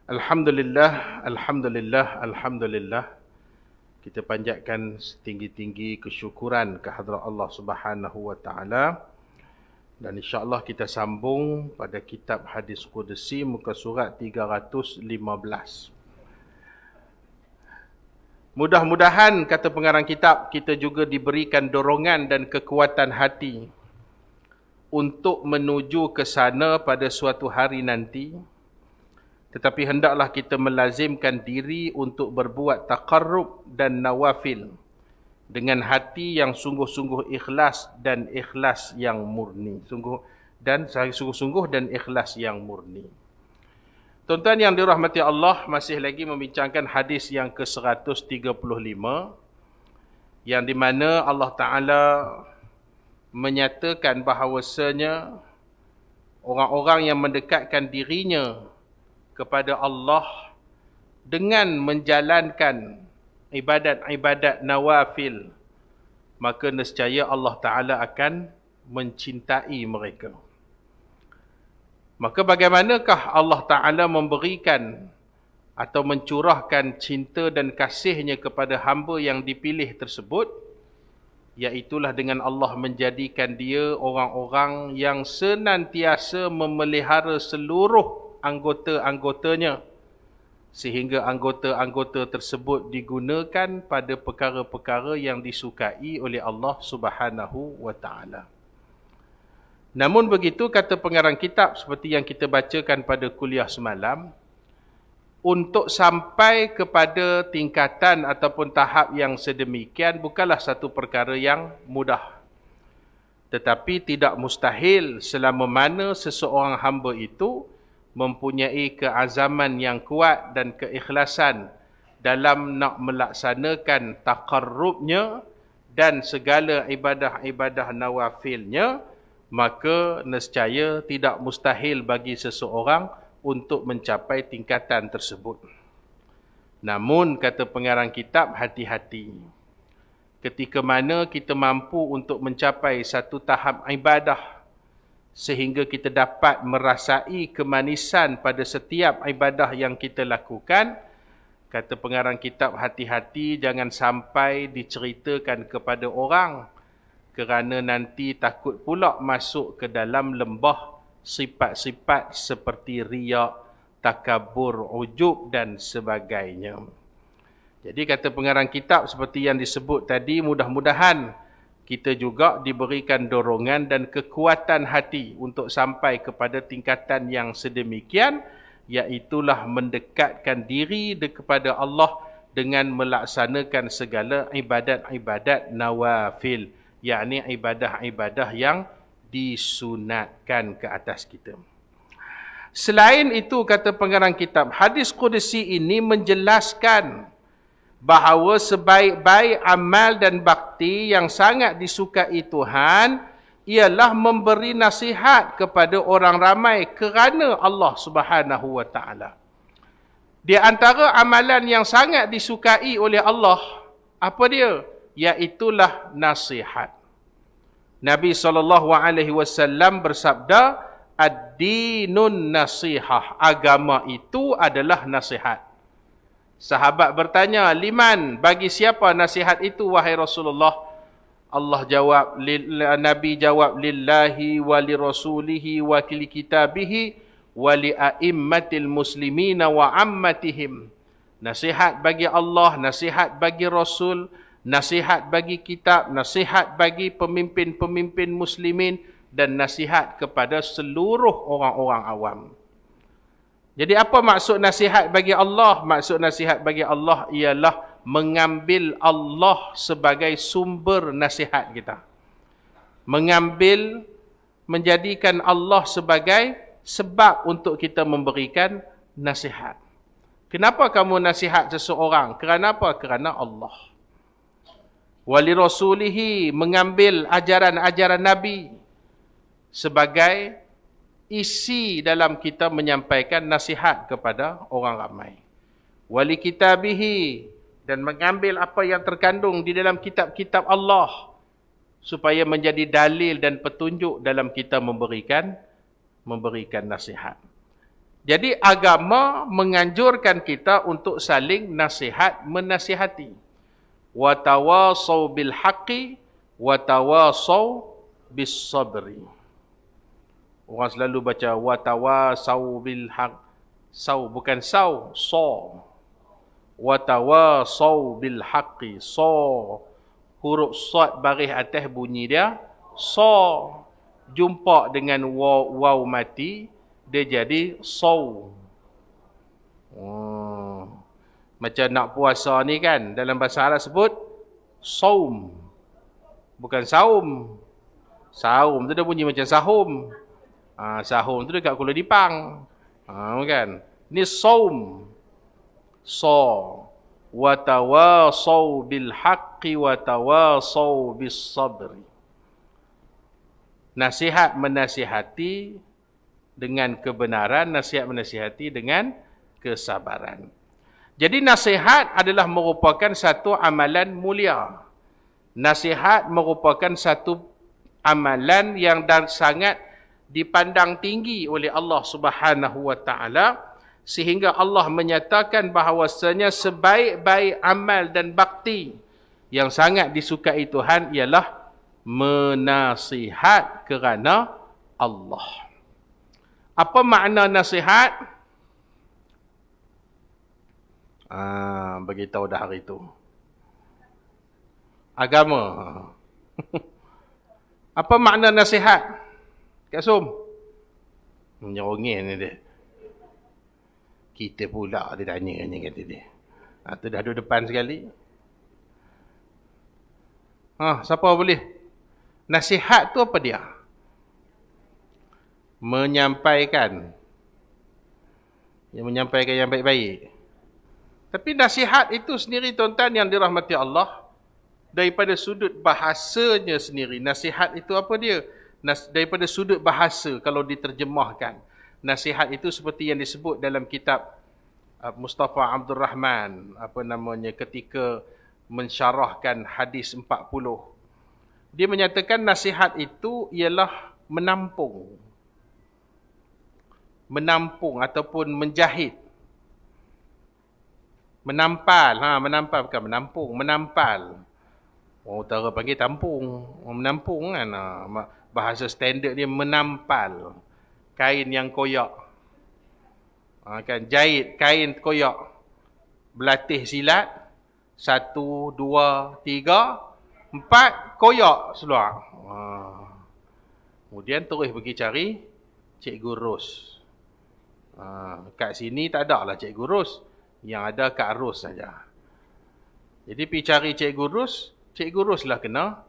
Alhamdulillah, Alhamdulillah, Alhamdulillah. Kita panjatkan setinggi-tinggi kesyukuran kehadrat Allah Subhanahu wa taala. Dan insya-Allah kita sambung pada kitab Hadis Qudsi muka surat 315. Mudah-mudahan, kata pengarang kitab, kita juga diberikan dorongan dan kekuatan hati untuk menuju ke sana pada suatu hari nanti. Tetapi hendaklah kita melazimkan diri untuk berbuat taqarrub dan nawafil dengan hati yang sungguh-sungguh ikhlas dan ikhlas yang murni. Sungguh-sungguh dan ikhlas yang murni. Tuan-tuan yang dirahmati Allah, masih lagi membincangkan hadis yang ke-135 yang di mana Allah Ta'ala menyatakan bahawasanya orang-orang yang mendekatkan dirinya kepada Allah dengan menjalankan ibadat-ibadat nawafil, maka nescaya Allah Ta'ala akan mencintai mereka. Maka bagaimanakah Allah Ta'ala memberikan atau mencurahkan cinta dan kasihnya kepada hamba yang dipilih tersebut? Iaitulah dengan Allah menjadikan dia orang-orang yang senantiasa memelihara seluruh anggota-anggotanya, sehingga anggota-anggota tersebut digunakan pada perkara-perkara yang disukai oleh Allah Subhanahu wa taala. Namun begitu, kata pengarang kitab, seperti yang kita bacakan pada kuliah semalam, untuk sampai kepada tingkatan ataupun tahap yang sedemikian bukanlah satu perkara yang mudah. Tetapi tidak mustahil selama mana seseorang hamba itu mempunyai keazaman yang kuat dan keikhlasan dalam nak melaksanakan taqarrubnya dan segala ibadah-ibadah nawafilnya, maka nescaya tidak mustahil bagi seseorang untuk mencapai tingkatan tersebut. Namun, kata pengarang kitab, hati-hati. Ketika mana kita mampu untuk mencapai satu tahap ibadah sehingga kita dapat merasai kemanisan pada setiap ibadah yang kita lakukan, kata pengarang kitab, hati-hati jangan sampai diceritakan kepada orang, kerana nanti takut pula masuk ke dalam lembah sifat-sifat seperti riak, takabur, ujub dan sebagainya. Jadi kata pengarang kitab, seperti yang disebut tadi, mudah-mudahan kita juga diberikan dorongan dan kekuatan hati untuk sampai kepada tingkatan yang sedemikian, iaitulah mendekatkan diri kepada Allah dengan melaksanakan segala ibadat-ibadat nawafil, yakni ibadah-ibadah yang disunatkan ke atas kita. Selain itu, kata pengarang kitab, hadis Qudsi ini menjelaskan bahawa sebaik-baik amal dan bakti yang sangat disukai Tuhan ialah memberi nasihat kepada orang ramai kerana Allah Subhanahu wa taala. Di antara amalan yang sangat disukai oleh Allah, apa dia? Iaitulah nasihat. Nabi SAW bersabda, ad-dinun nasihah, agama itu adalah nasihat. Sahabat bertanya, liman, bagi siapa nasihat itu wahai Rasulullah? Nabi jawab, lillahi wa li rasulihi wa li kitabihi wa li a'immatil muslimina wa ammatihim. Nasihat bagi Allah, nasihat bagi Rasul, nasihat bagi kitab, nasihat bagi pemimpin-pemimpin muslimin, dan nasihat kepada seluruh orang-orang awam. Jadi apa maksud nasihat bagi Allah? Maksud nasihat bagi Allah ialah mengambil Allah sebagai sumber nasihat kita. Menjadikan Allah sebagai sebab untuk kita memberikan nasihat. Kenapa kamu nasihat seseorang? Kerana apa? Kerana Allah. Wali rasulihi, mengambil ajaran-ajaran Nabi sebagai isi dalam kita menyampaikan nasihat kepada orang ramai. Wali kitabihi, dan mengambil apa yang terkandung di dalam kitab-kitab Allah supaya menjadi dalil dan petunjuk dalam kita memberikan nasihat. Jadi agama menganjurkan kita untuk saling nasihat menasihati. Wa tawasau bil haqqi wa tawasau bis sabri. Orang selalu baca wa tawasau bil haqq. Sau bukan sau, so. Wa tawasau bil haqqi. So. Huruf sad baris atas bunyi dia so. Jumpa dengan waw mati, dia jadi saw. Macam nak puasa ni kan, dalam bahasa Arab sebut saum. Bukan saum. Saum tu dia bunyi macam sahum. Sahum tu dekat Kuala Dipang. Kan? Ni saum. So. Wa tawasau bil haqqi wa tawasau bis sabri. Nasihat menasihati dengan kebenaran, nasihat menasihati dengan kesabaran. Jadi nasihat adalah merupakan satu amalan mulia. Nasihat merupakan satu amalan yang sangat dipandang tinggi oleh Allah Subhanahu wa taala, sehingga Allah menyatakan bahawasanya sebaik-baik amal dan bakti yang sangat disukai Tuhan ialah menasihat kerana Allah. Apa makna nasihat? Beritahu dah hari itu. Agama. Apa makna nasihat? Kak Som? Nyerongin ni dia. Kita pula dia tanya ni kata dia. Tu dah duduk depan sekali. Siapa boleh? Nasihat tu apa dia? Menyampaikan. Menyampaikan yang baik-baik. Tapi nasihat itu sendiri tuan-tuan yang dirahmati Allah, daripada sudut bahasanya sendiri, nasihat itu apa dia? Daripada sudut bahasa kalau diterjemahkan. Nasihat itu seperti yang disebut dalam kitab Mustafa Abdul Rahman, ketika mensyarahkan hadis 40. Dia menyatakan nasihat itu ialah menampung. Menampung ataupun menjahit. Menampal. Menampal bukan menampung. Menampal. Orang utara panggil tampung. Menampung kan. Bahasa standard dia menampal. Kain yang koyak. Kan jahit kain koyak. Berlatih silat. 1, 2, 3, 4, koyak seluar. Kemudian terus pergi cari Cikgu Ros. Kat sini tak ada lah Cikgu Ros. Yang ada Kak Ros saja. Jadi pergi cari Cikgu Ros. Cikgu Ros lah kena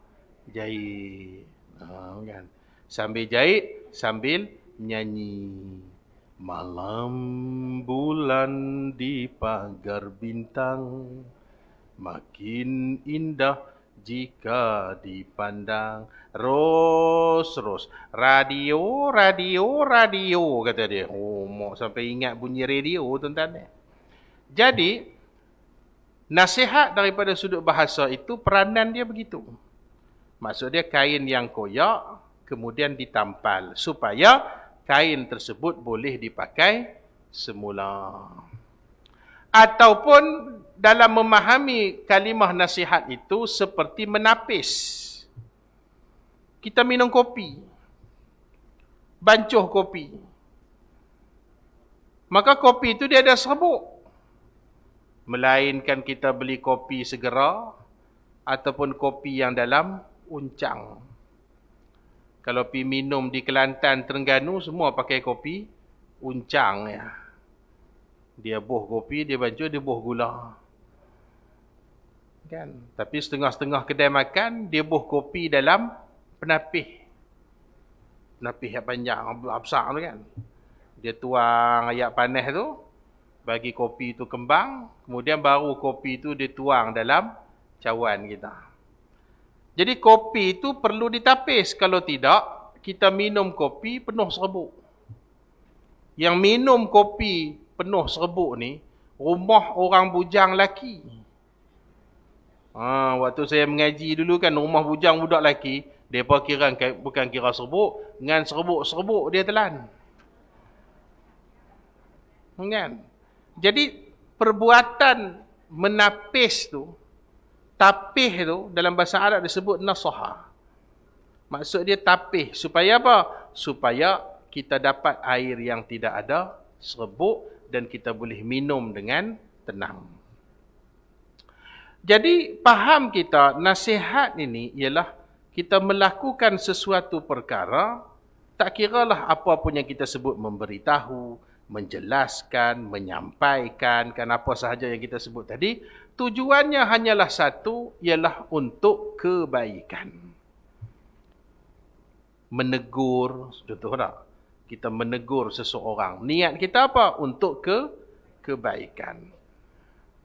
jahit. Kan? Sambil jahit, sambil nyanyi. Malam bulan di pagar bintang, makin indah jika dipandang. Ros, radio, radio, radio, kata dia. Mak sampai ingat bunyi radio, tuan-tuan. Jadi, nasihat daripada sudut bahasa itu, peranan dia begitu. Maksud dia kain yang koyak, kemudian ditampal, supaya kain tersebut boleh dipakai semula. Ataupun dalam memahami kalimah nasihat itu seperti menapis. Kita minum kopi. Bancuh kopi. Maka kopi itu dia ada serbuk. Melainkan kita beli kopi segera ataupun kopi yang dalam uncang. Kalau pergi minum di Kelantan, Terengganu, semua pakai kopi uncang ya. Dia boh kopi, dia bancuh, dia boh gula. Kan? Tapi setengah-setengah kedai makan, dia boh kopi dalam penapis. Penapis yang panjang, besar tu kan. Dia tuang air panas tu, bagi kopi tu kembang, kemudian baru kopi tu dia tuang dalam cawan kita. Jadi kopi itu perlu ditapis. Kalau tidak, kita minum kopi penuh serbuk. Yang minum kopi penuh serbuk ni, rumah orang bujang laki. Waktu saya mengaji dulu kan, rumah bujang budak laki, mereka kira bukan kira serbuk, dengan serbuk-serbuk dia telan. Kan? Jadi perbuatan menapis tu, tapih tu dalam bahasa Arab disebut nasaha. Maksud dia tapih supaya apa? Supaya kita dapat air yang tidak ada serbuk dan kita boleh minum dengan tenang. Jadi faham kita nasihat ini ialah kita melakukan sesuatu perkara, tak kiralah apa pun yang kita sebut, memberitahu, menjelaskan, menyampaikan, kan apa sahaja yang kita sebut tadi, tujuannya hanyalah satu, ialah untuk kebaikan. Menegur, contoh tak? Kita menegur seseorang. Niat kita apa? Untuk kebaikan.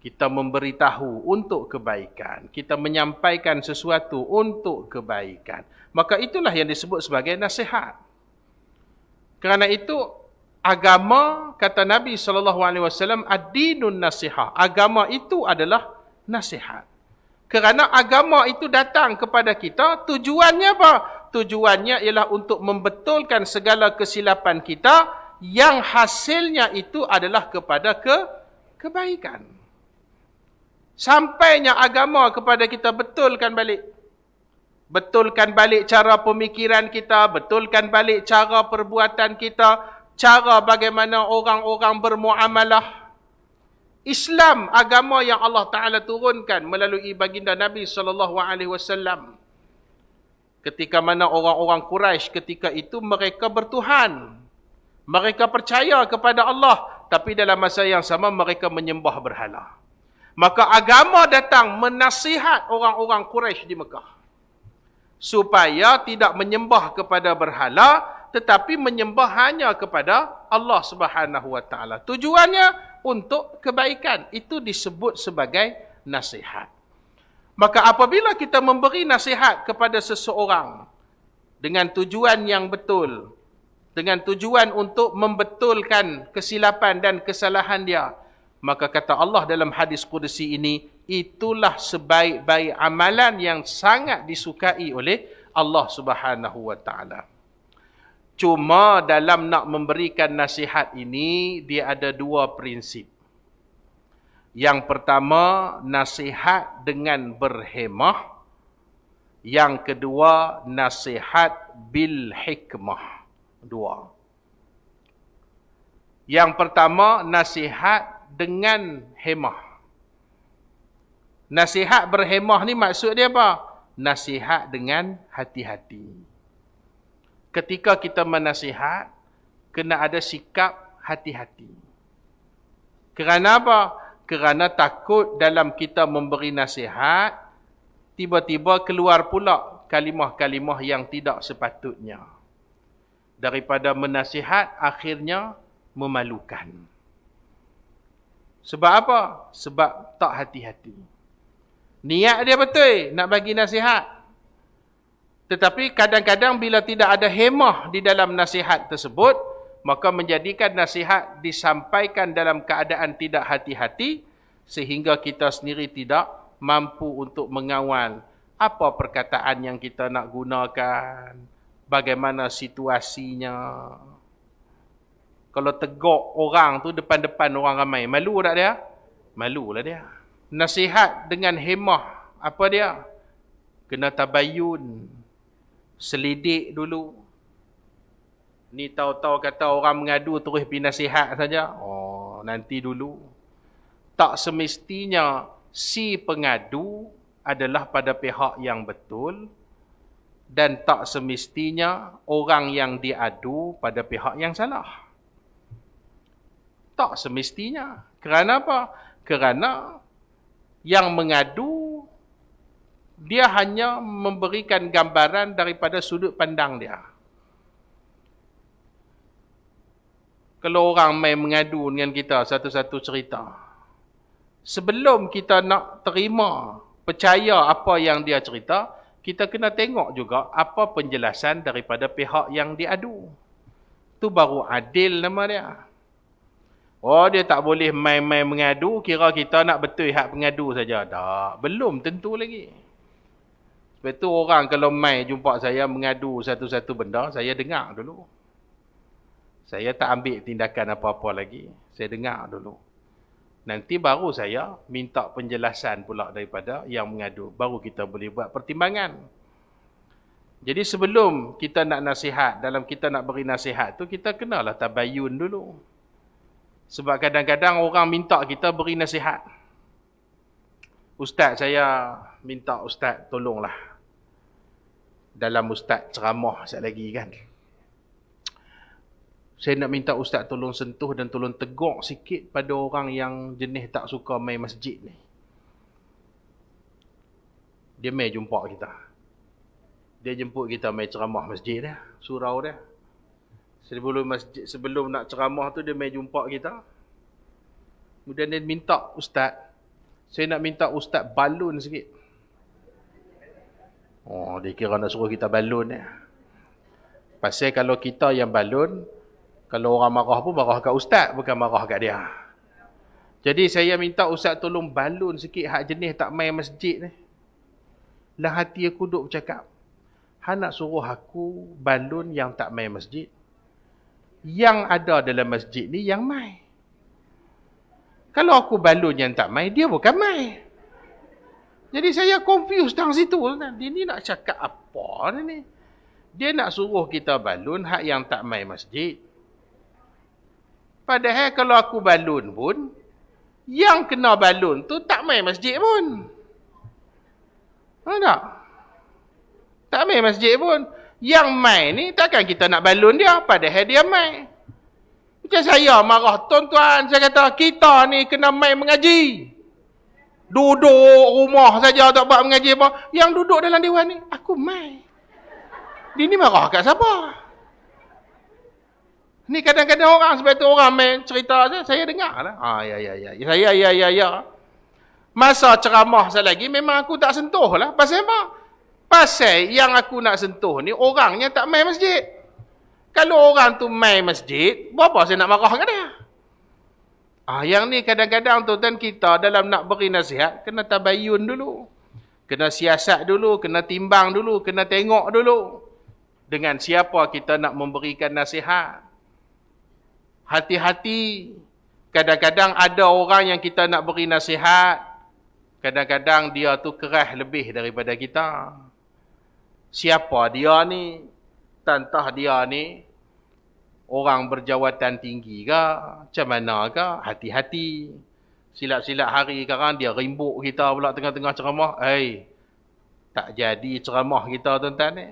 Kita memberitahu untuk kebaikan. Kita menyampaikan sesuatu untuk kebaikan. Maka itulah yang disebut sebagai nasihat. Kerana itu, agama, kata Nabi SAW, ad-dinun nasihah. Agama itu adalah nasihat. Kerana agama itu datang kepada kita, tujuannya apa? Tujuannya ialah untuk membetulkan segala kesilapan kita, yang hasilnya itu adalah kepada kebaikan. Sampainya agama kepada kita, betulkan balik. Betulkan balik cara pemikiran kita, betulkan balik cara perbuatan kita, cara bagaimana orang-orang bermuamalah. Islam, agama yang Allah Ta'ala turunkan melalui baginda Nabi SAW. Ketika mana orang-orang Quraisy ketika itu mereka bertuhan. Mereka percaya kepada Allah, tapi dalam masa yang sama mereka menyembah berhala. Maka agama datang menasihat orang-orang Quraisy di Mekah, supaya tidak menyembah kepada berhala, tetapi menyembah hanya kepada Allah Subhanahu Wa Taala. Tujuannya untuk kebaikan. Itu disebut sebagai nasihat. Maka apabila kita memberi nasihat kepada seseorang dengan tujuan yang betul, dengan tujuan untuk membetulkan kesilapan dan kesalahan dia, maka kata Allah dalam hadis Qudsi ini, itulah sebaik-baik amalan yang sangat disukai oleh Allah Subhanahu Wa Taala. Cuma dalam nak memberikan nasihat ini, dia ada dua prinsip. Yang pertama, nasihat dengan berhemah. Yang kedua, nasihat bil hikmah. Dua. Yang pertama, nasihat dengan hemah. Nasihat berhemah ni maksud dia apa? Nasihat dengan hati-hati. Ketika kita menasihat, kena ada sikap hati-hati. Kerana apa? Kerana takut dalam kita memberi nasihat, tiba-tiba keluar pula kalimah-kalimah yang tidak sepatutnya. Daripada menasihat, akhirnya memalukan. Sebab apa? Sebab tak hati-hati. Niat dia betul nak bagi nasihat. Tetapi kadang-kadang bila tidak ada hemah di dalam nasihat tersebut, maka menjadikan nasihat disampaikan dalam keadaan tidak hati-hati, sehingga kita sendiri tidak mampu untuk mengawal apa perkataan yang kita nak gunakan, bagaimana situasinya. Kalau tegak orang tu depan-depan orang ramai, malu tak dia? Malulah dia. Nasihat dengan hemah, apa dia? Kena tabayun, selidik dulu. Ni tahu-tahu kata orang mengadu terus pergi nasihat saja. Oh, nanti dulu. Tak semestinya si pengadu adalah pada pihak yang betul, dan tak semestinya orang yang diadu pada pihak yang salah. Tak semestinya. Kerana apa? Kerana yang mengadu, dia hanya memberikan gambaran daripada sudut pandang dia. Kalau orang main mengadu dengan kita satu-satu cerita, sebelum kita nak terima, percaya apa yang dia cerita, kita kena tengok juga apa penjelasan daripada pihak yang diadu. Itu baru adil nama dia. Oh, dia tak boleh main-main mengadu, kira kita nak betul hak pengadu saja. Tak, belum tentu lagi. Sebab itu orang kalau main jumpa saya mengadu satu-satu benda, saya dengar dulu. Saya tak ambil tindakan apa-apa lagi. Saya dengar dulu. Nanti baru saya minta penjelasan pula daripada yang mengadu. Baru kita boleh buat pertimbangan. Jadi sebelum kita nak nasihat, dalam kita nak beri nasihat tu, kita kenalah tabayun dulu. Sebab kadang-kadang orang minta kita beri nasihat. Ustaz, saya minta Ustaz tolonglah. Dalam Ustaz ceramah sekali lagi kan. Saya nak minta Ustaz tolong sentuh dan tolong tegur sikit pada orang yang jenis tak suka main masjid ni. Dia main jumpa kita. Dia jemput kita main ceramah masjid dia, surau dia. Sebelum nak ceramah tu dia main jumpa kita. Kemudian dia minta, Ustaz, saya nak minta Ustaz balun sikit. Oh, dia kira nak suruh kita balun ya. Pasal kalau kita yang balun, kalau orang marah pun marah kat Ustaz, bukan marah kat dia. Jadi saya minta Ustaz tolong balun sikit hak jenis tak main masjid ni. Lah hati aku duk bercakap, hang nak suruh aku balun yang tak main masjid. Yang ada dalam masjid ni yang main. Kalau aku balun yang tak main, dia bukan main. Jadi saya confused dalam situ. Dia ni nak cakap apa ni? Dia nak suruh kita balun hak yang tak main masjid. Padahal kalau aku balun pun, yang kena balun tu tak main masjid pun. Tak? Tak main masjid pun. Yang main ni takkan kita nak balun dia, padahal dia main. Macam saya marah, tuan-tuan, saya kata, kita ni kena main mengaji. Duduk rumah saja tak buat mengaji apa. Yang duduk dalam dewan ni, aku main. Dia ni marah kat siapa? Ni kadang-kadang orang, sebab tu orang main cerita saya dengar lah. Ya. Masa ceramah saya lagi, memang aku tak sentuh lah. Pasal apa? Pasal yang aku nak sentuh ni, orangnya tak main masjid. Kalau orang tu main masjid, berapa saya nak marah kat dia? Yang ni kadang-kadang tu kan kita dalam nak beri nasihat, kena tabayun dulu. Kena siasat dulu, kena timbang dulu, kena tengok dulu. Dengan siapa kita nak memberikan nasihat. Hati-hati. Kadang-kadang ada orang yang kita nak beri nasihat. Kadang-kadang dia tu keras lebih daripada kita. Siapa dia ni? Tantah dia ni orang berjawatan tinggi ke? Macam mana ke? Hati-hati. Silap-silap hari sekarang dia rimbuk kita pula tengah-tengah ceramah. Tak jadi ceramah kita tuan-tuan ni.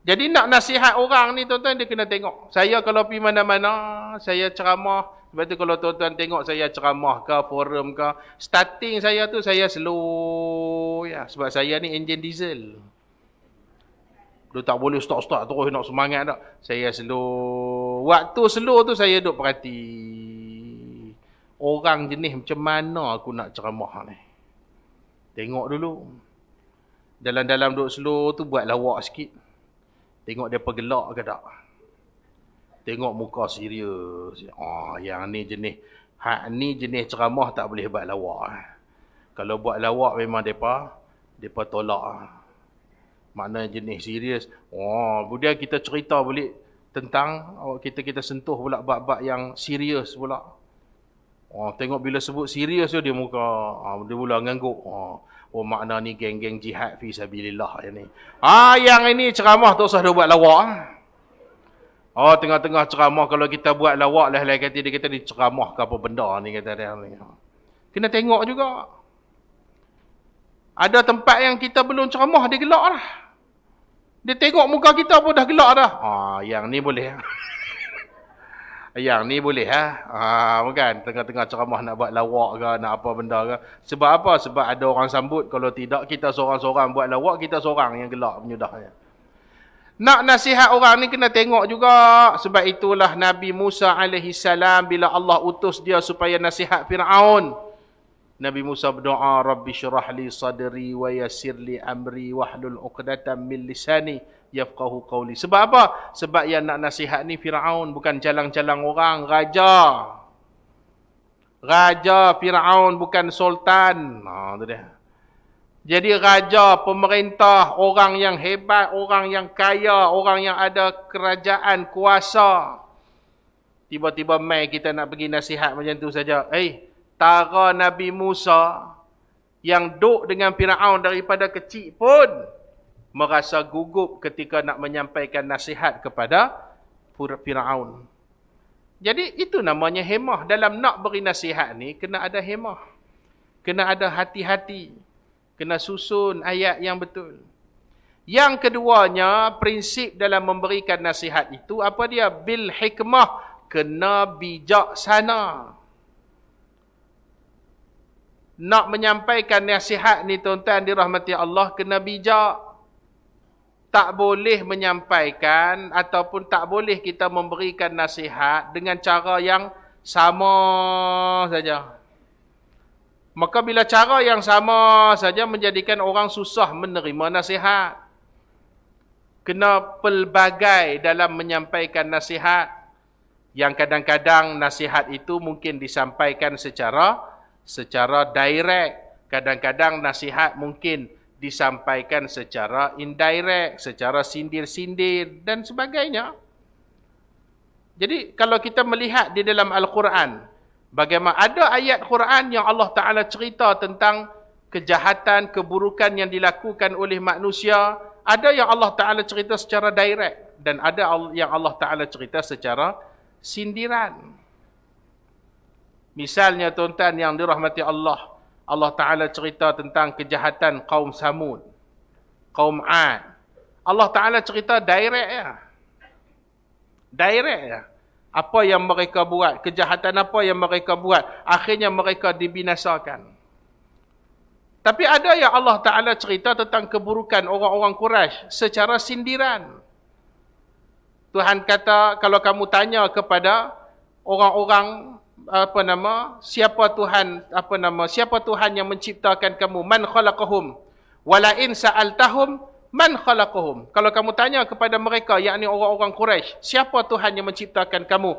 Jadi nak nasihat orang ni tuan-tuan, dia kena tengok. Saya kalau pergi mana-mana, saya ceramah. Sebab tu kalau tuan-tuan tengok saya ceramah ke, forum ke, starting saya tu saya slow. Ya, sebab saya ni enjin diesel. Dia tak boleh start-start terus nak semangat tak. Saya slow. Waktu slow tu saya duk perhati. Orang jenis macam mana aku nak ceramah ni. Tengok dulu. Dalam-dalam duk slow tu buat lawak sikit. Tengok dia pergelak ke tak. Tengok muka serius. Yang ni jenis. Hak ni jenis ceramah tak boleh buat lawak. Kalau buat lawak memang mereka tolak. Makna jenis serius. Kemudian kita cerita balik tentang kita sentuh pula bab-bab yang serius pula. Tengok bila sebut serius dia muka dia mula ngangguk. Makna ni geng-geng jihad fi sabilillah yang ni. Yang ini ceramah tak usah dia buat lawak. Tengah-tengah ceramah kalau kita buat lawak lah kata dia kata ni ceramah ke apa benda ni kata dia. Kena tengok juga. Ada tempat yang kita belum ceramah dia gelak lah. Dia tengok muka kita pun dah gelak dah. Yang ni boleh. Yang ni boleh bukan tengah-tengah ceramah nak buat lawak ke, nak apa benda ke. Sebab apa? Sebab ada orang sambut. Kalau tidak kita seorang-seorang buat lawak, kita seorang yang gelak menyudahnya. Nak nasihat orang ni kena tengok juga. Sebab itulah Nabi Musa AS bila Allah utus dia supaya nasihat Fir'aun. Nabi Musa berdoa, Rabbi syurah li sadri wa yassir li amri wahlul uqdatam min lisani yafqahu qawli. Sebab apa? Sebab yang nak nasihat ni Firaun, bukan calang-calang orang, raja. Raja Firaun bukan sultan. Tu dia. Jadi raja, pemerintah, orang yang hebat, orang yang kaya, orang yang ada kerajaan, kuasa. Tiba-tiba mai kita nak pergi nasihat macam tu saja. Tara Nabi Musa yang duk dengan Firaun daripada kecil pun merasa gugup ketika nak menyampaikan nasihat kepada Firaun. Jadi itu namanya hemah. Dalam nak beri nasihat ni kena ada hemah. Kena ada hati-hati. Kena susun ayat yang betul. Yang keduanya, prinsip dalam memberikan nasihat itu apa dia? Bil hikmah. Kena bijaksana. Nak menyampaikan nasihat ni tuan-tuan dirahmati Allah, kena bijak. Tak boleh menyampaikan ataupun tak boleh kita memberikan nasihat dengan cara yang sama saja. Maka bila cara yang sama saja menjadikan orang susah menerima nasihat. Kena pelbagai dalam menyampaikan nasihat. Yang kadang-kadang nasihat itu mungkin disampaikan secara direct. Kadang-kadang nasihat mungkin disampaikan secara indirect, secara sindir-sindir dan sebagainya. Jadi kalau kita melihat di dalam Al-Quran, bagaimana ada ayat Quran yang Allah Ta'ala cerita tentang kejahatan, keburukan yang dilakukan oleh manusia. Ada yang Allah Ta'ala cerita secara direct dan ada yang Allah Ta'ala cerita secara sindiran. Misalnya tuan-tuan yang dirahmati Allah, Allah Ta'ala cerita tentang kejahatan kaum Samud, kaum Ad. Allah Ta'ala cerita direct ya. Direct ya. Apa yang mereka buat, kejahatan apa yang mereka buat, akhirnya mereka dibinasakan. Tapi ada yang Allah Ta'ala cerita tentang keburukan orang-orang Quraisy secara sindiran. Tuhan kata, kalau kamu tanya kepada orang-orang siapa Tuhan yang menciptakan kamu, man khalaqahum wala in sa'altahum man khalaqahum. Kalau kamu tanya kepada mereka, yakni orang-orang Quraisy, siapa Tuhan yang menciptakan kamu,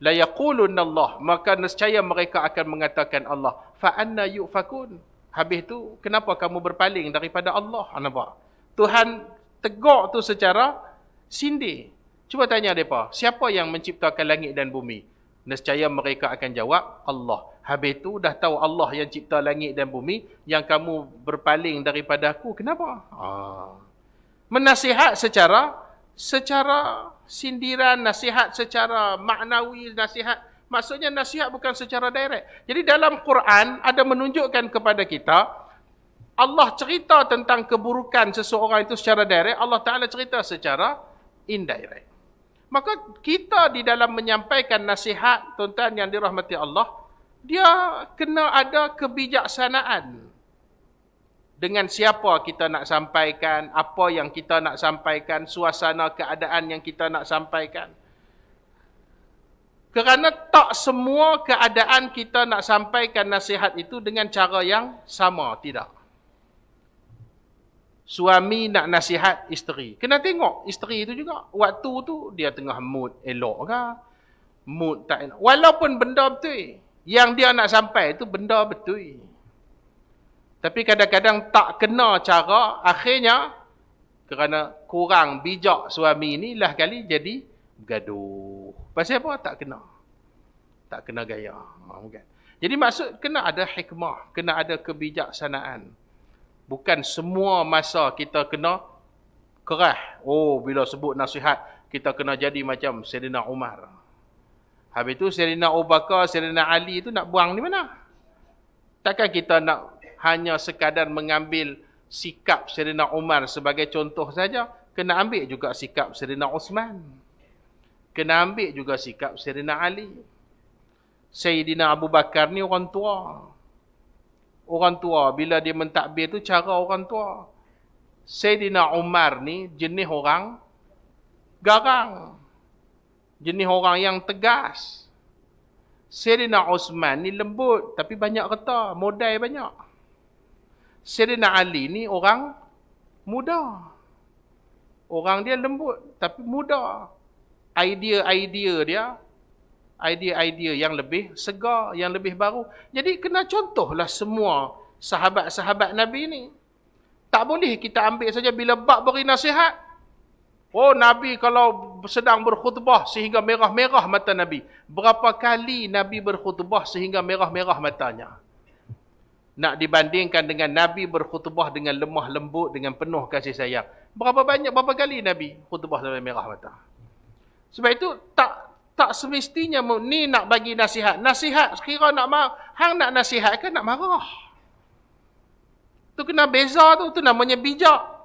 la yaqulunna Allah, maka nescaya mereka akan mengatakan Allah. Fa anna yufakun. Habis tu kenapa kamu berpaling daripada Allah? Nampak? Tuhan tegur tu secara sindir. Cuba tanya mereka, siapa yang menciptakan langit dan bumi? Nescaya mereka akan jawab Allah. Habis tu dah tahu Allah yang cipta langit dan bumi, yang kamu berpaling daripada aku, kenapa? Menasihat secara sindiran, nasihat secara maknawi, nasihat, maksudnya nasihat bukan secara direct. Jadi dalam Quran ada menunjukkan kepada kita, Allah cerita tentang keburukan seseorang itu secara direct, Allah Ta'ala cerita secara indirect. Maka kita di dalam menyampaikan nasihat, tuan-tuan yang dirahmati Allah, dia kena ada kebijaksanaan. Dengan siapa kita nak sampaikan, apa yang kita nak sampaikan, suasana keadaan yang kita nak sampaikan. Kerana tak semua keadaan kita nak sampaikan nasihat itu dengan cara yang sama, tidak. Suami nak nasihat isteri, kena tengok isteri itu juga. Waktu tu dia tengah mood elok ke, mood tak elok. Walaupun benda betul, yang dia nak sampai itu benda betul. Tapi kadang-kadang tak kena cara, akhirnya kerana kurang bijak suami ni lah kali jadi bergaduh. Pasal apa? Tak kena. Tak kena gaya. Jadi maksud kena ada hikmah, kena ada kebijaksanaan. Bukan semua masa kita kena kerah. Bila sebut nasihat, kita kena jadi macam Sayyidina Umar. Habis tu Sayyidina Abu Bakar, Sayyidina Ali tu nak buang di mana? Takkan kita nak hanya sekadar mengambil sikap Sayyidina Umar sebagai contoh saja. Kena ambil juga sikap Sayyidina Uthman. Kena ambil juga sikap Sayyidina Ali. Sayyidina Abu Bakar ni orang tua. Orang tua, bila dia mentadbir tu cara orang tua. Sayyidina Umar ni jenis orang garang. Jenis orang yang tegas. Sayyidina Uthman ni lembut, tapi banyak reta, modal banyak. Sayyidina Ali ni orang muda. Orang dia lembut, tapi muda. Idea-idea yang lebih segar, yang lebih baru. Jadi kena contohlah semua sahabat-sahabat Nabi ni. Tak boleh kita ambil saja bila bab beri nasihat. Oh, Nabi kalau sedang berkhutbah sehingga merah-merah mata Nabi. Berapa kali Nabi berkhutbah sehingga merah-merah matanya? Nak dibandingkan dengan Nabi berkhutbah dengan lemah lembut, dengan penuh kasih sayang. Berapa kali Nabi khutbah sampai merah mata? Sebab itu tak semestinya ni nak bagi nasihat. Nasihat kira nak marah. Hang nak nasihat kan nak marah. Tu kena beza tu namanya bijak.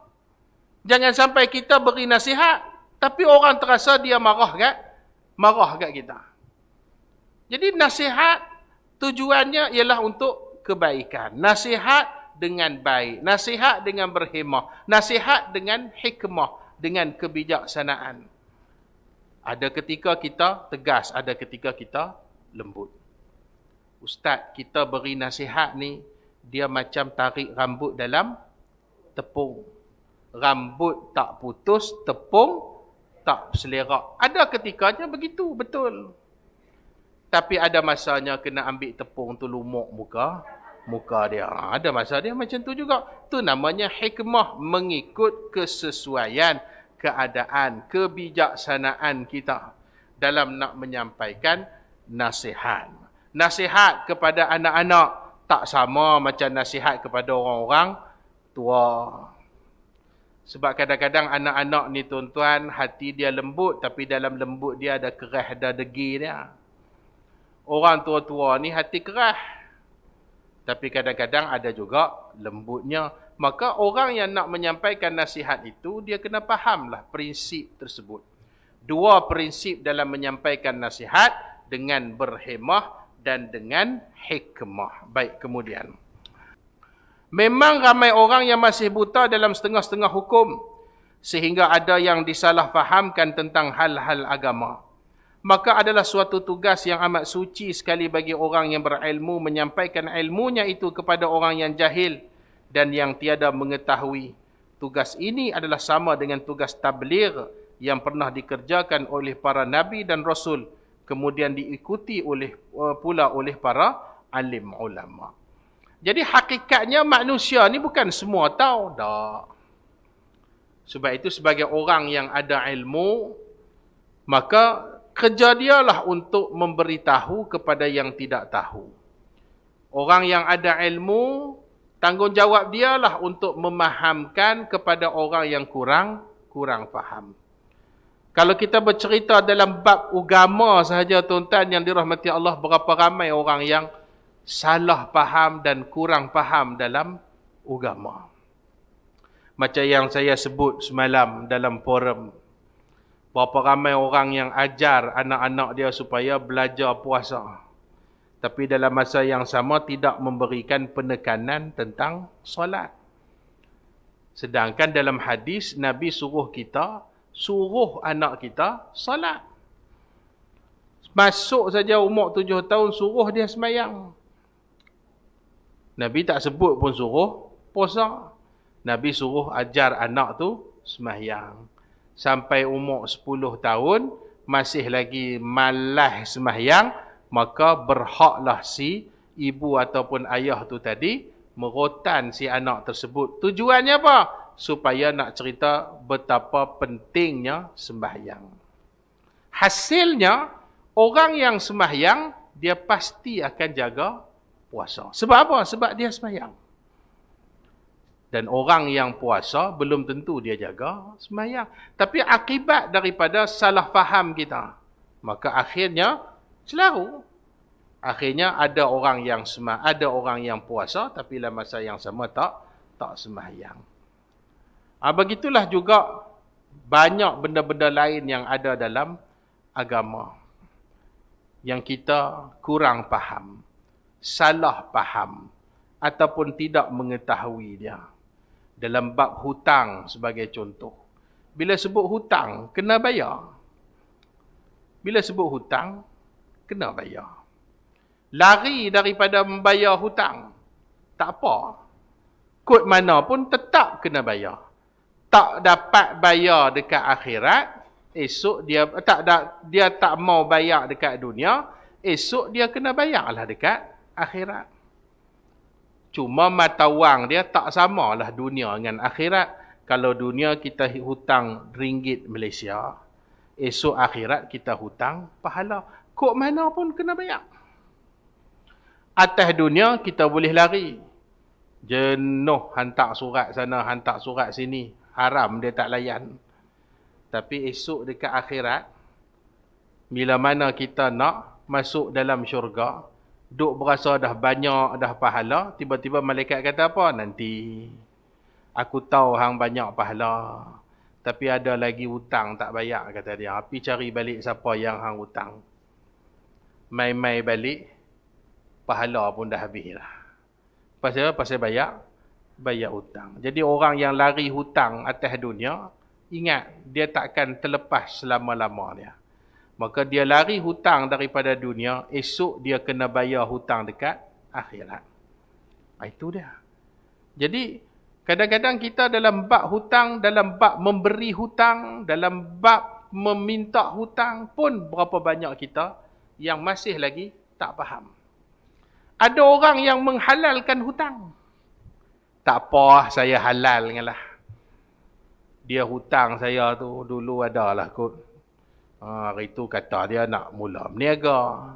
Jangan sampai kita beri nasihat, tapi orang terasa dia marah kat kita. Jadi nasihat tujuannya ialah untuk kebaikan. Nasihat dengan baik. Nasihat dengan berhemah. Nasihat dengan hikmah. Dengan kebijaksanaan. Ada ketika kita tegas, ada ketika kita lembut. Ustaz, kita beri nasihat ni, dia macam tarik rambut dalam tepung. Rambut tak putus, tepung tak selerak. Ada ketikanya begitu, betul. Tapi ada masanya kena ambil tepung tu lumuk muka dia. Ada masa dia macam tu juga. Tu namanya hikmah, mengikut kesesuaian keadaan, kebijaksanaan kita dalam nak menyampaikan nasihat. Nasihat kepada anak-anak tak sama macam nasihat kepada orang-orang tua. Sebab kadang-kadang anak-anak ni tuan-tuan, hati dia lembut, tapi dalam lembut dia ada kerah, ada degil dia. Orang tua-tua ni hati kerah, tapi kadang-kadang ada juga lembutnya. Maka orang yang nak menyampaikan nasihat itu, dia kena fahamlah prinsip tersebut. Dua prinsip dalam menyampaikan nasihat, dengan berhemah dan dengan hikmah. Baik, kemudian. Memang ramai orang yang masih buta dalam setengah-setengah hukum, sehingga ada yang disalahfahamkan tentang hal-hal agama. Maka adalah suatu tugas yang amat suci sekali bagi orang yang berilmu menyampaikan ilmunya itu kepada orang yang jahil dan yang tiada mengetahui. Tugas ini adalah sama dengan tugas tabligh yang pernah dikerjakan oleh para nabi dan rasul, kemudian diikuti pula oleh para alim ulama. Jadi hakikatnya manusia ni bukan semua tahu. Tak. Sebab itu sebagai orang yang ada ilmu, maka kerja dialah untuk memberitahu kepada yang tidak tahu. Orang yang ada ilmu, tanggungjawab dialah untuk memahamkan kepada orang yang kurang faham. Kalau kita bercerita dalam bab agama sahaja tuan-tuan yang dirahmati Allah, berapa ramai orang yang salah faham dan kurang faham dalam agama. Macam yang saya sebut semalam dalam forum. Berapa ramai orang yang ajar anak-anak dia supaya belajar puasa. Tapi dalam masa yang sama tidak memberikan penekanan tentang solat. Sedangkan dalam hadis, Nabi suruh anak kita solat. Masuk saja umur 7 tahun, suruh dia sembahyang. Nabi tak sebut pun suruh puasa. Nabi suruh ajar anak tu sembahyang. Sampai umur 10 tahun, masih lagi malas sembahyang, maka berhaklah si ibu ataupun ayah tu tadi merotan si anak tersebut. Tujuannya apa? Supaya nak cerita betapa pentingnya sembahyang. Hasilnya, orang yang sembahyang, dia pasti akan jaga puasa. Sebab apa? Sebab dia sembahyang. Dan orang yang puasa belum tentu dia jaga sembahyang. Tapi akibat daripada salah faham kita, maka akhirnya selaru. Akhirnya ada orang yang puasa tapi dalam masa yang sama tak sembahyang. Begitulah juga banyak benda-benda lain yang ada dalam agama yang kita kurang faham, salah faham ataupun tidak mengetahui dia. Dalam bab hutang sebagai contoh. Bila sebut hutang, kena bayar. Bila sebut hutang, kena bayar. Lari daripada membayar hutang, tak apa. Kod mana pun tetap kena bayar. Tak dapat bayar dekat akhirat, esok dia tak mau bayar dekat dunia, esok dia kena bayarlah dekat akhirat. Cuma mata wang dia tak samalah dunia dengan akhirat. Kalau dunia kita hutang ringgit Malaysia, esok akhirat kita hutang pahala. Kok mana pun kena bayar. Atas dunia kita boleh lari. Jenuh hantar surat sana, hantar surat sini. Haram dia tak layan. Tapi esok dekat akhirat, bila mana kita nak masuk dalam syurga, duk berasa dah banyak dah pahala, tiba-tiba malaikat kata apa? Nanti. Aku tahu hang banyak pahala. Tapi ada lagi hutang tak bayar, kata dia. Api cari balik siapa yang hang hutang. Mai-mai balik, pahala pun dah habis lah. Pasal apa? Pasal bayar hutang. Jadi orang yang lari hutang atas dunia, ingat, dia takkan terlepas selama-lama dia. Maka dia lari hutang daripada dunia, esok dia kena bayar hutang dekat akhirat. Itu dia. Jadi, kadang-kadang kita dalam bab hutang, dalam bab memberi hutang, dalam bab meminta hutang pun berapa banyak kita yang masih lagi tak faham. Ada orang yang menghalalkan hutang. Tak apa, saya halalkanlah. Dia hutang saya tu dulu adalah kot. Hari tu kata dia nak mula berniaga.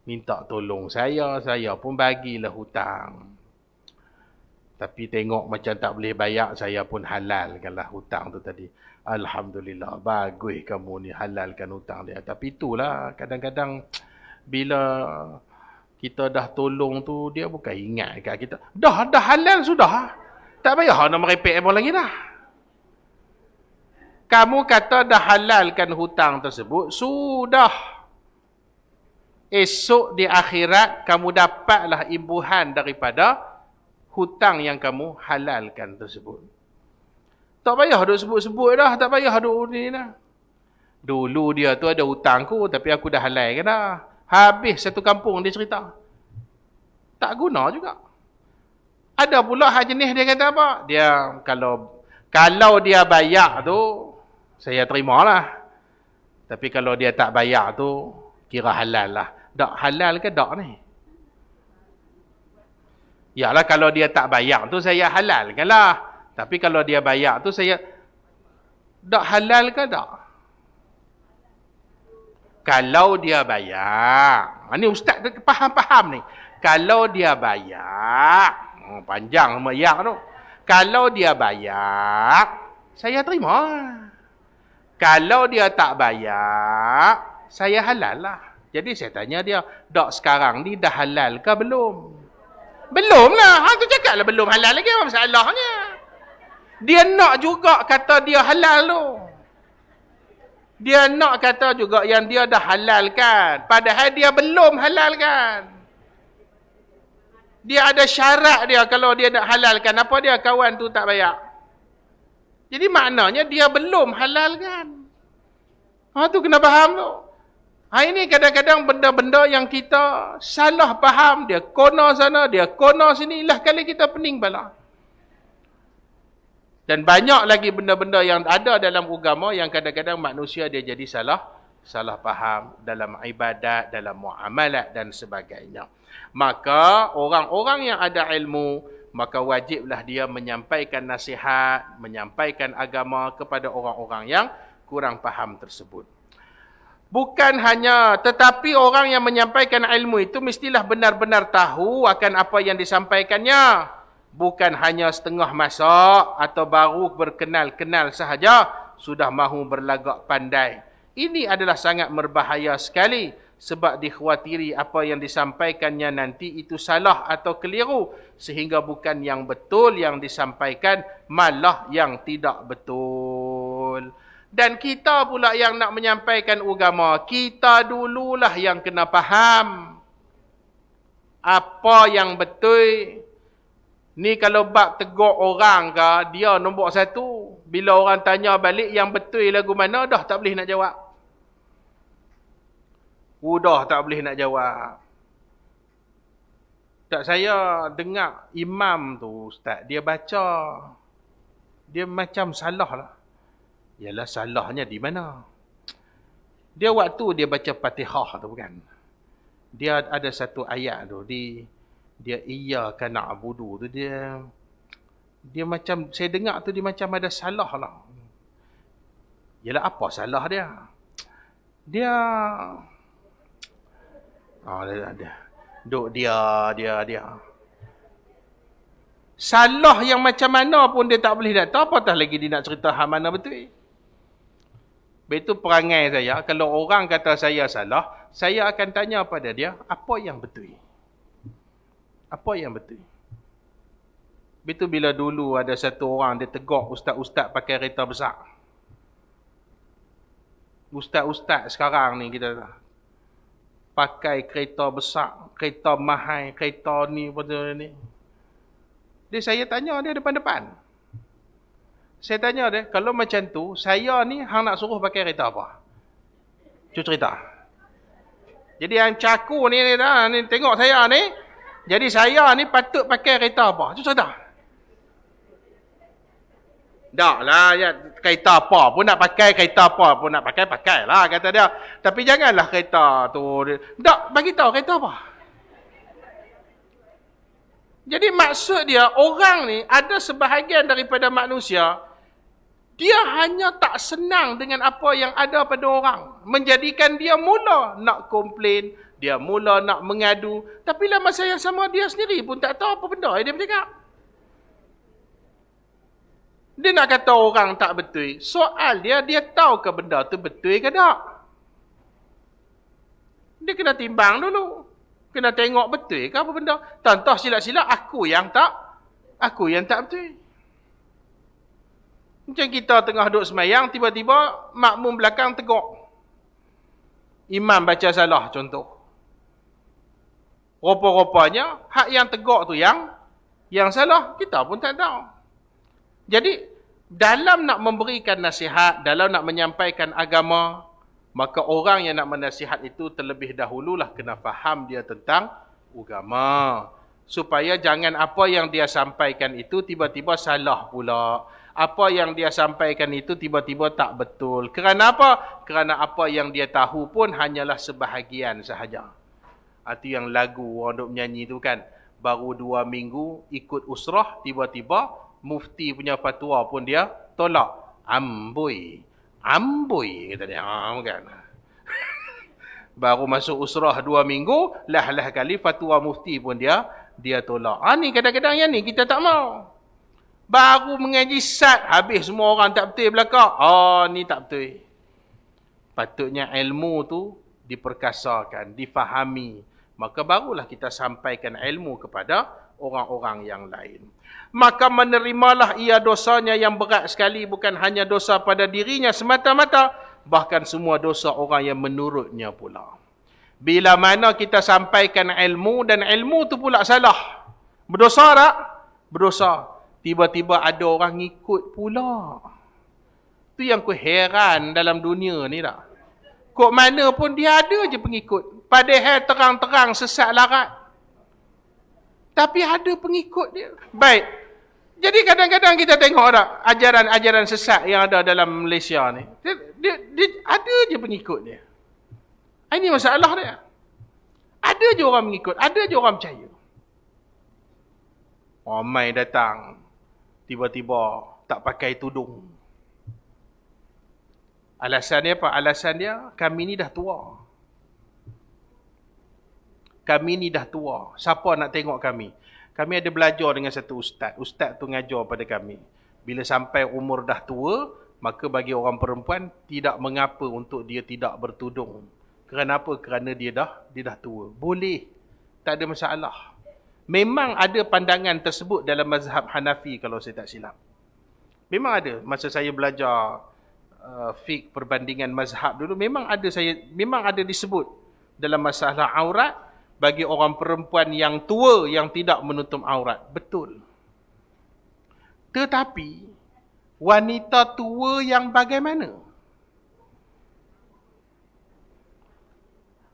Minta tolong saya pun bagilah hutang. Tapi tengok macam tak boleh bayar, saya pun halalkanlah hutang tu tadi. Alhamdulillah, bagus kamu ni halalkan hutang dia. Tapi itulah, kadang-kadang bila kita dah tolong tu, dia bukan ingat kat kita. Dah halal sudah. Tak payah nak merepek apa lagi dah. Kamu kata dah halalkan hutang tersebut, sudah. Esok di akhirat, kamu dapatlah imbuhan daripada hutang yang kamu halalkan tersebut. Tak payah duk sebut-sebut dah, tak payah duk ni dah. Dulu dia tu ada hutangku, tapi aku dah halalkan dah. Habis satu kampung dia cerita. Tak guna juga. Ada pula hal jenis dia kata apa? Dia kalau dia bayar tu, saya terimalah. Tapi kalau dia tak bayar tu, kira halal lah. Tak halal ke tak ni? Yalah, kalau dia tak bayar tu saya halalkan lah. Tapi kalau dia bayar tu saya tak halal ke tak? Kalau dia bayar. Ni ustaz faham-faham ni. Kalau dia bayar. Panjang sama yak tu. Kalau dia bayar, saya terima. Kalau dia tak bayar, saya halal lah. Jadi saya tanya dia, dok sekarang ni dah halal ke belum? Belum lah. Hang tu cakap lah belum halal lagi. Apa masalahnya? Dia nak juga kata dia halal tu. Dia nak kata juga yang dia dah halalkan. Padahal dia belum halalkan. Dia ada syarat dia kalau dia nak halalkan. Apa dia kawan tu tak bayar? Jadi maknanya dia belum halalkan. Tu kena faham tu. Ini kadang-kadang benda-benda yang kita salah faham. Dia kono sana, dia kono sini. Lah kali kita pening bala. Dan banyak lagi benda-benda yang ada dalam agama yang kadang-kadang manusia dia jadi salah faham dalam ibadat, dalam muamalat dan sebagainya. Maka orang-orang yang ada ilmu, maka wajiblah dia menyampaikan nasihat, menyampaikan agama kepada orang-orang yang kurang faham tersebut. Bukan hanya, tetapi orang yang menyampaikan ilmu itu mestilah benar-benar tahu akan apa yang disampaikannya. Bukan hanya setengah masa atau baru berkenal-kenal sahaja, sudah mahu berlagak pandai. Ini adalah sangat berbahaya sekali. Sebab dikhawatiri apa yang disampaikannya nanti itu salah atau keliru. Sehingga bukan yang betul yang disampaikan, malah yang tidak betul. Dan kita pula yang nak menyampaikan agama, kita dululah yang kena faham apa yang betul. Ni kalau bab tegur orang ke, dia nombor satu. Bila orang tanya balik yang betul lagu mana, dah tak boleh nak jawab. Dah tak boleh nak jawab. Tak, saya dengar imam tu, ustaz, dia baca. Dia macam salah lah. Yalah, salahnya di mana? Dia waktu dia baca Fatihah tu kan. Dia ada satu ayat tu, dia iyyaka na'budu tu, Dia macam, saya dengar tu dia macam ada salah lah. Yalah, apa salah dia? Dia duk dia. Salah yang macam mana pun dia tak boleh datang, apatah lagi dia nak cerita hal mana betul. Begitu perangai saya, kalau orang kata saya salah, saya akan tanya pada dia, apa yang betul? Apa yang betul? Begitu bila dulu ada satu orang, dia tegak ustaz-ustaz pakai kereta besar. Ustaz-ustaz sekarang ni kita pakai kereta besar, kereta mahal, kereta ni, betul ni. Dia saya tanya dia depan-depan. Saya tanya dia, kalau macam tu, saya ni hang nak suruh pakai kereta apa? Cuba cerita. Jadi yang caku ni tengok saya ni, jadi saya ni patut pakai kereta apa? Cuba cerita. Tak lah, ya, kereta apa pun nak pakai, kereta apa pun nak pakai, pakailah, kata dia. Tapi janganlah kereta tu. Tak, bagi tahu kereta apa. Jadi maksud dia, orang ni ada sebahagian daripada manusia, dia hanya tak senang dengan apa yang ada pada orang. Menjadikan dia mula nak komplain, dia mula nak mengadu. Tapi lah masa yang sama dia sendiri pun tak tahu apa benda dia bercakap. Dia nak kata orang tak betul. Soal dia tahu ke benda tu betul ke tak? Dia kena timbang dulu. Kena tengok betul ke apa benda. Contoh silap-silap aku yang tak betul. Macam kita tengah duduk semayang, tiba-tiba makmum belakang tegak. Imam baca salah contoh. Rupa-rupanya hak yang tegak tu yang salah, kita pun tak tahu. Jadi, dalam nak memberikan nasihat, dalam nak menyampaikan agama, maka orang yang nak menasihat itu terlebih dahululah kena faham dia tentang agama. Supaya jangan apa yang dia sampaikan itu tiba-tiba salah pula. Apa yang dia sampaikan itu tiba-tiba tak betul. Kerana apa? Kerana apa yang dia tahu pun hanyalah sebahagian sahaja. Itu yang lagu orang duk menyanyi tu kan. Baru 2 minggu ikut usrah, tiba-tiba mufti punya fatwa pun dia tolak. Amboi kata dia. Kan? Baru masuk usrah 2 minggu, lah kali fatwa mufti pun dia tolak. Ni kadang-kadang yang ni kita tak mau. Baru mengaji sat, habis semua orang tak betul belakang. Ni tak betul. Patutnya ilmu tu diperkasakan, difahami. Maka barulah kita sampaikan ilmu kepada orang-orang yang lain. Maka menerimalah ia dosanya yang berat sekali, bukan hanya dosa pada dirinya semata-mata, bahkan semua dosa orang yang menurutnya pula. Bila mana kita sampaikan ilmu dan ilmu tu pula salah, berdosa tak? Berdosa. Tiba-tiba ada orang ngikut pula. Tu yang ku heran dalam dunia ni tak. Kok mana pun dia ada je pengikut. Padahal terang-terang sesat larat. Tapi ada pengikut dia. Baik. Jadi kadang-kadang kita tengok tak ajaran-ajaran sesat yang ada dalam Malaysia ni. Dia ada je pengikut dia. Ini masalah dia. Ada je orang mengikut. Ada je orang percaya. Ramai datang. Tiba-tiba tak pakai tudung. Alasan dia apa? Alasan dia, kami ni dah tua. Kami ni dah tua. Siapa nak tengok kami? Kami ada belajar dengan satu ustaz. Ustaz tu ngajar pada kami. Bila sampai umur dah tua, maka bagi orang perempuan, tidak mengapa untuk dia tidak bertudung. Kerana apa? Kerana dia dah tua. Boleh. Tak ada masalah. Memang ada pandangan tersebut dalam mazhab Hanafi kalau saya tak silap. Memang ada. Masa saya belajar fiqh perbandingan mazhab dulu, memang ada disebut dalam masalah aurat bagi orang perempuan yang tua yang tidak menutup aurat. Betul. Tetapi wanita tua yang bagaimana?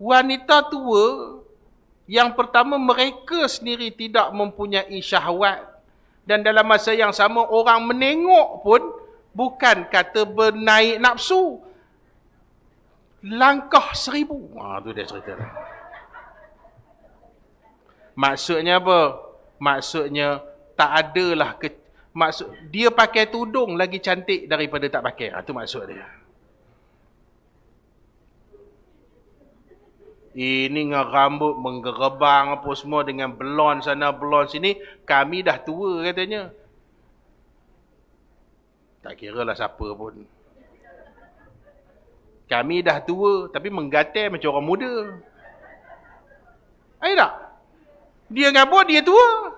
Wanita tua yang pertama, mereka sendiri tidak mempunyai syahwat. Dan dalam masa yang sama, orang menengok pun bukan kata bernaik nafsu. Langkah 1000. Tu dia cerita. Maksudnya apa? Maksudnya tak adalah Maksud dia pakai tudung lagi cantik daripada tak pakai. Itu maksud dia. Ini dengan rambut menggerebang apa semua dengan blond sana blond sini. Kami dah tua katanya. Tak kira lah siapa pun. Kami dah tua tapi menggatai macam orang muda. Ada tak? Dia ngabut dia tua.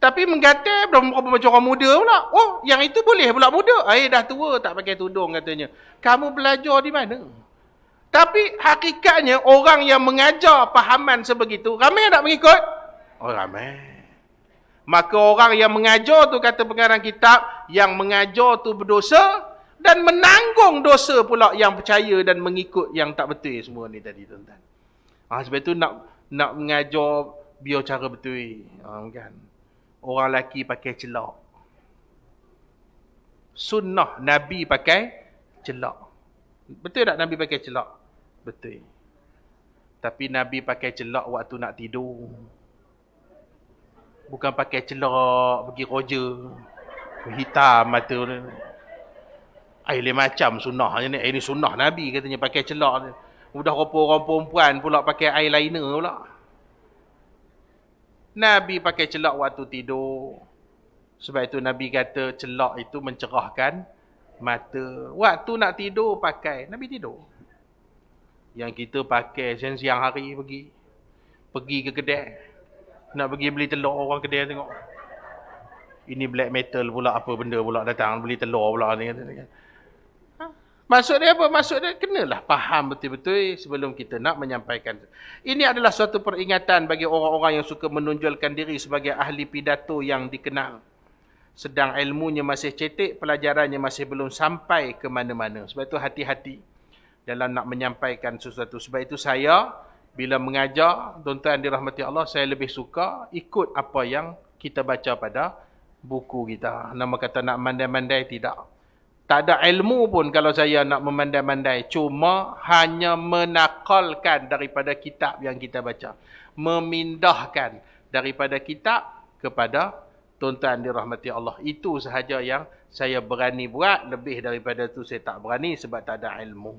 Tapi menggatai macam orang muda pula. Oh, yang itu boleh pula muda. Dah tua tak pakai tudung katanya. Kamu belajar di mana? Tapi hakikatnya orang yang mengajar pahaman sebegitu, ramai tak mengikut? Oh, ramai. Maka orang yang mengajar tu, kata pengarang kitab, yang mengajar tu berdosa dan menanggung dosa pula yang percaya dan mengikut yang tak betul semua ni tadi tuan-tuan. Sebab itu nak mengajar biar cara betul. Kan? Orang lelaki pakai celak. Sunnah Nabi pakai celak. Betul tak Nabi pakai celak? Betul. Tapi Nabi pakai celak waktu nak tidur. Bukan pakai celak pergi roja. Hitam mata. Lain macam sunnah ni. Ini sunnah Nabi katanya pakai celak. Udah rupa orang perempuan pula pakai eyeliner pula. Nabi pakai celak waktu tidur. Sebab itu Nabi kata celak itu mencerahkan mata. Waktu nak tidur pakai. Nabi tidur. Yang kita pakai siang-siang hari pergi ke kedai. Nak pergi beli telur orang kedai tengok. Ini black metal pula apa benda pula datang beli telur pula ni. Maksud dia apa? Maksud dia kenalah faham betul-betul sebelum kita nak menyampaikan. Ini adalah suatu peringatan bagi orang-orang yang suka menonjolkan diri sebagai ahli pidato yang dikenal. Sedang ilmunya masih cetek, pelajarannya masih belum sampai ke mana-mana. Sebab itu hati-hati dalam nak menyampaikan sesuatu. Sebab itu saya, bila mengajar, tuan-tuan dirahmati Allah, saya lebih suka ikut apa yang kita baca pada buku kita. Nama kata nak mandai-mandai, tidak. Tak ada ilmu pun kalau saya nak memandai-mandai. Cuma hanya menakalkan daripada kitab yang kita baca. Memindahkan daripada kitab kepada tuan-tuan dirahmati Allah. Itu sahaja yang saya berani buat. Lebih daripada itu saya tak berani sebab tak ada ilmu.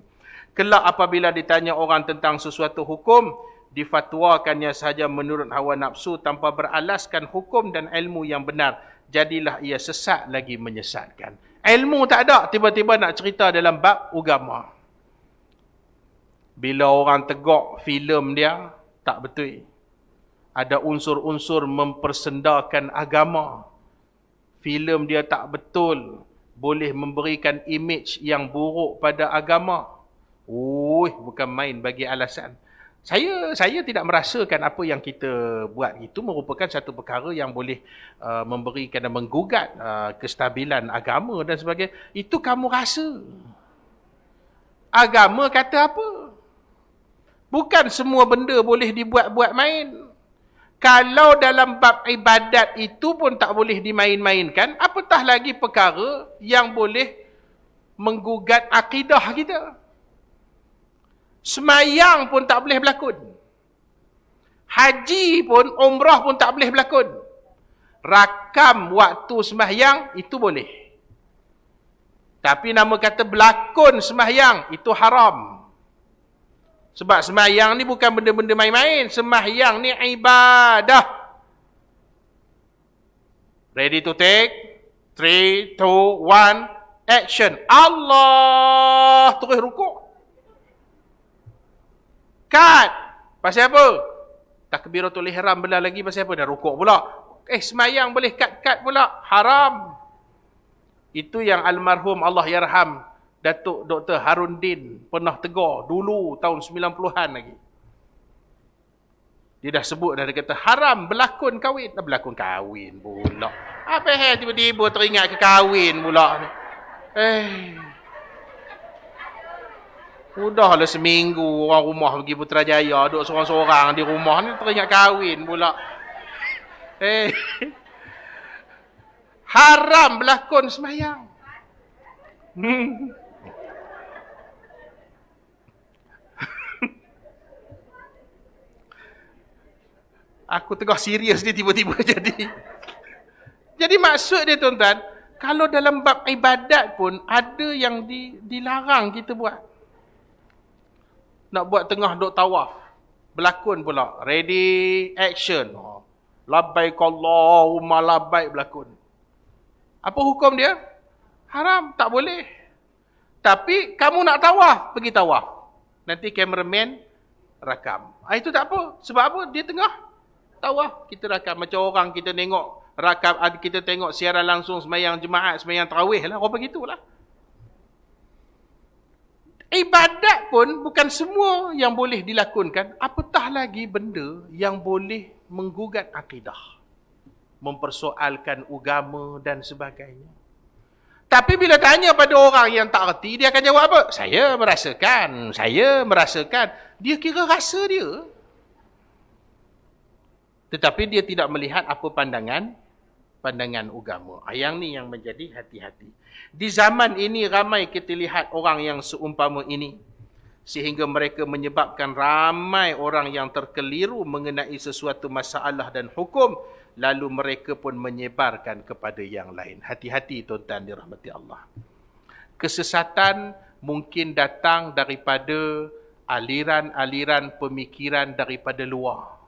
Kelak apabila ditanya orang tentang sesuatu hukum, difatwakannya sahaja menurut hawa nafsu tanpa beralaskan hukum dan ilmu yang benar. Jadilah ia sesat lagi menyesatkan. Ilmu tak ada, tiba-tiba nak cerita dalam bab agama. Bila orang tegak filem dia, tak betul. Ada unsur-unsur mempersendakan agama. Filem dia tak betul. Boleh memberikan image yang buruk pada agama. Bukan main bagi alasan. Saya tidak merasakan apa yang kita buat itu merupakan satu perkara yang boleh memberikan dan menggugat kestabilan agama dan sebagainya. Itu kamu rasa. Agama kata apa? Bukan semua benda boleh dibuat-buat main. Kalau dalam bab ibadat itu pun tak boleh dimain-mainkan, apatah lagi perkara yang boleh menggugat akidah kita. Semayang pun tak boleh berlakon. Haji pun, umrah pun tak boleh berlakon. Rakam waktu sembahyang, itu boleh. Tapi nama kata berlakon sembahyang, itu haram. Sebab sembahyang ni bukan benda-benda main-main. Sembahyang ni ibadah. Ready to take? 3, 2, 1, action. Allah, terus rukuk. Cut. Pasal apa? Takbiratul ihram belah lagi pasal apa? Dah rukuk pula. Semayang boleh cut pula. Haram. Itu yang almarhum Allah yarham Datuk Dr. Harundin pernah tegur dulu tahun 90-an lagi. Dia dah sebut dah, dia kata haram berlakon kahwin. Dah berlakon kahwin pula. Apa tiba-tiba teringat ke kahwin pula. Udahlah seminggu orang rumah pergi Putrajaya, duduk seorang-seorang di rumah ni teringat kahwin pula. Haram berlakon semayang. Aku tengah serius ni tiba-tiba jadi. Jadi maksud dia tuan-tuan, Kalau dalam bab ibadat pun ada yang dilarang kita buat. Nak buat tengah duk tawaf. Berlakon pula. Ready, action. Labbaik Allahumma labbaik berlakon. Apa hukum dia? Haram, tak boleh. Tapi kamu nak tawaf, pergi tawaf. Nanti kameraman rakam. Itu tak apa. Sebab apa? Dia tengah tawaf. Kita rakam. Macam orang kita tengok rakam, kita tengok siaran langsung sembahyang jemaat, sembahyang tarawih lah. Apa begitulah. Ibadat pun bukan semua yang boleh dilakonkan. Apatah lagi benda yang boleh menggugat akidah, mempersoalkan agama dan sebagainya. Tapi bila tanya pada orang yang tak erti, dia akan jawab apa? Saya merasakan. Dia kira rasa dia. Tetapi dia tidak melihat apa pandangan agama. Yang ni yang menjadi hati-hati. Di zaman ini ramai kita lihat orang yang seumpama ini. Sehingga mereka menyebabkan ramai orang yang terkeliru mengenai sesuatu masalah dan hukum. Lalu mereka pun menyebarkan kepada yang lain. Hati-hati tuan-tuan dirahmati Allah. Kesesatan mungkin datang daripada aliran-aliran pemikiran daripada luar.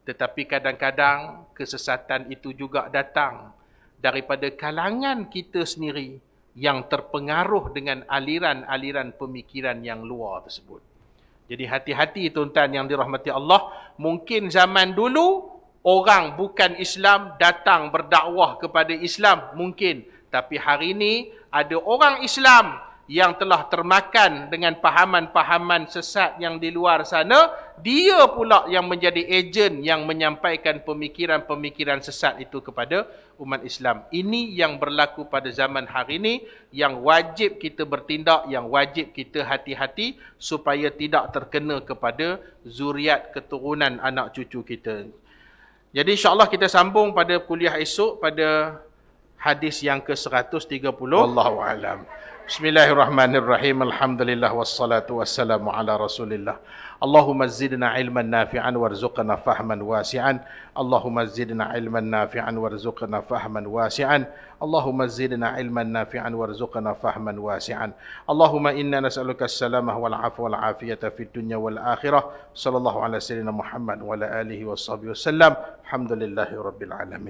Tetapi kadang-kadang kesesatan itu juga datang daripada kalangan kita sendiri yang terpengaruh dengan aliran-aliran pemikiran yang luar tersebut. Jadi hati-hati tuan-tuan yang dirahmati Allah. Mungkin zaman dulu orang bukan Islam datang berdakwah kepada Islam. Mungkin. Tapi hari ini ada orang Islam yang telah termakan dengan pahaman-pahaman sesat yang di luar sana, dia pula yang menjadi ejen yang menyampaikan pemikiran-pemikiran sesat itu kepada umat Islam. Ini yang berlaku pada zaman hari ini, yang wajib kita bertindak, yang wajib kita hati-hati supaya tidak terkena kepada zuriat keturunan anak cucu kita. Jadi insya-Allah kita sambung pada kuliah esok pada hadis yang ke-130. Wallahu a'lam. Bismillahirrahmanirrahim. Alhamdulillah wassalatu wassalamu ala Rasulillah. Allahumma zidna ilman nafi'an warzuqna fahman wasi'an. Allahumma zidna ilman nafi'an warzuqna fahman wasi'an. Allahumma zidna ilman nafi'an warzuqna fahman wasi'an. Allahumma inna nas'aluka as-salamah wal 'afwa wal 'afiyata fid dunya wal akhirah. Sallallahu ala sayyidina Muhammad wa ala alihi washabihi wasallam. Alhamdulillahirabbil alamin.